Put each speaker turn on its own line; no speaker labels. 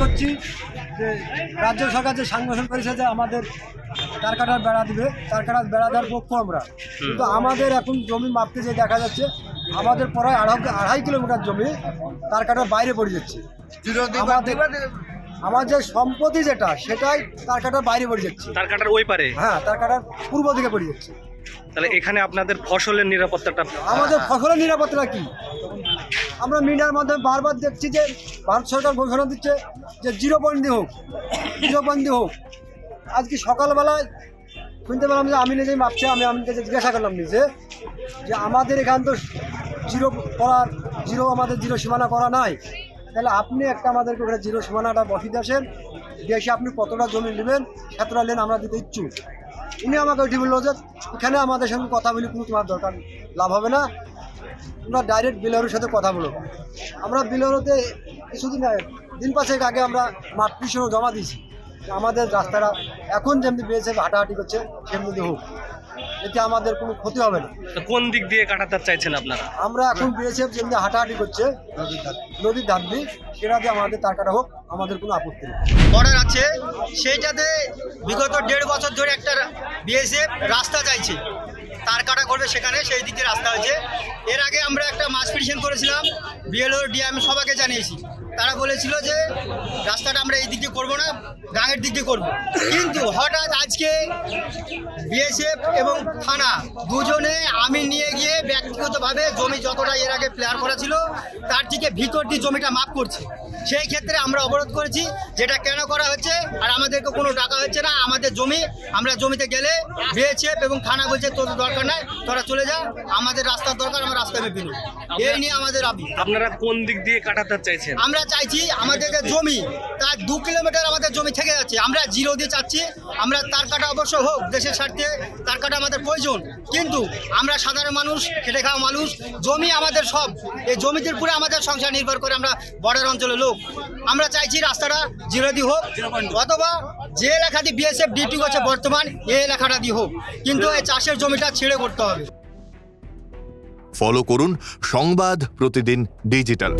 করছি যে রাজ্য সরকার যে সাংগঠন করেছে যে আমাদের তার কাটার বেড়া দিবে, তার কাটার বেড়া দেওয়ার পক্ষ আমরা, কিন্তু আমাদের এখন জমি মাপতে যে দেখা যাচ্ছে আমাদের প্রায় 2.5 কিলোমিটার জমি তার কাটার বাইরে পড়ে যাচ্ছে। আমাদের সম্পত্তি যেটা সেটাই তার কাটার বাইরে পড়ে যাচ্ছে।
তার কাটার ওই পারে?
হ্যাঁ, তার কাটার পূর্ব দিকে পড়ে যাচ্ছে।
তাহলে এখানে আপনাদের ফসলের নিরাপত্তাটা?
আমাদের ফসলের নিরাপত্তা কি? আমরা মিডিয়ার মাধ্যমে বারবার দেখছি যে ভারত সরকার ঘোষণা দিচ্ছে যে 0 হোক, 0 হোক। আজকে সকালবেলায় শুনতে পেলাম যে আমি নিজেই মাপছি, আমি কাছে জিজ্ঞাসা করলাম নিজে যে আমাদের এখান তো আমাদের 0 সীমানা করা নাই, তাহলে আপনি একটা আমাদেরকে ওখানে 0 সীমানাটা বসিয়ে আসেন, দেশে আপনি কতটা জমি নেবেন সেতটা লেন আমরা দিতে ইচ্ছুক। উনি আমাকে ওইটি বললো যে এখানে আমাদের সঙ্গে কথা বলি কোনো তোমার দরকার লাভ হবে না, তোমরা ডাইরেক্ট বিলওয়ারের সাথে কথা বলো। আমরা বিলওয়ারতে কিছুদিন দিন 5 আগে আমরা মাঠ পিছনে জমা দিয়েছি, আমাদের রাস্তাটা এখন যেমনি বেড়েছে হাঁটাহাঁটি করছে সেমনি হোক, এতে আমাদের কোনো ক্ষতি হবে না।
কোন দিক দিয়ে কাটাতে চাইছেন আপনারা?
আমরা এখন বিএসএফ যেমনি হাঁটাহাঁটি করছে নদীর ধার দিয়ে, সেটা দিয়ে আমাদের তার কাটা হোক, আমাদের কোনো আপত্তি নেই।
বর্ডার আছে সেইটাতে বিগত 1.5 বছর ধরে একটা বিএসএফ রাস্তা চাইছে, তার কাটা করবে সেখানে, সেই দিকে রাস্তা হয়েছে। এর আগে আমরা একটা মাস পিটিশন করেছিলাম, বিএলও ডিএম সবাইকে জানিয়েছি, তারা বলেছিল যে রাস্তাটা আমরা এই দিক দিয়ে করবো না, গাঙের দিক দিয়ে করবো। কিন্তু হঠাৎ আজকে বিএসএফ এবং থানা দুজনে আমি নিয়ে গিয়ে ব্যক্তিগতভাবে জমি যতটা এর আগে প্লেয়ার করা ছিল তার থেকে ভিতর দিয়ে জমিটা মাপ করছে। সেই ক্ষেত্রে আমরা অবরোধ করেছি, যেটা কেন করা হচ্ছে আর আমাদেরকে কোনো টাকা হচ্ছে না। আমাদের জমি, আমরা জমিতে গেলে বিএসএফ এবং থানা বলছে তোদের দরকার নাই, তোরা চলে যা, আমাদের রাস্তার দরকার, আমরা রাস্তা মেপে নেব। এই নিয়ে আমাদের দাবি।
আপনারা কোন দিক দিয়ে কাটাতে চাইছেন?
আমরা চাইছি আমাদের যে জমি তার 2 কিলোমিটার আমাদের জমি থেকে যাচ্ছে, আমরা 0 দিয়ে চাচ্ছি। আমরা তার কাটা অবশ্য হোক, দেশের স্বার্থে তার কাটা আমাদের প্রয়োজন, কিন্তু আমরা সাধারণ মানুষ, খেটে খাওয়া মানুষ, জমি আমাদের সব, এই জমিদের উপরে আমাদের সংসার নির্ভর করে, আমরা বর্ডার অঞ্চলের লোক। আমরা চাইছি রাস্তাটা 0 দিয়ে হোক, অথবা যে এলাকা দিয়ে বিএসএফ ডিউটি করছে বর্তমান এই এলাকাটা দিয়ে হোক, কিন্তু এই চাষের জমিটা ছেড়ে করতে হবে।
ফলো করুন সংবাদ প্রতিদিন ডিজিটাল।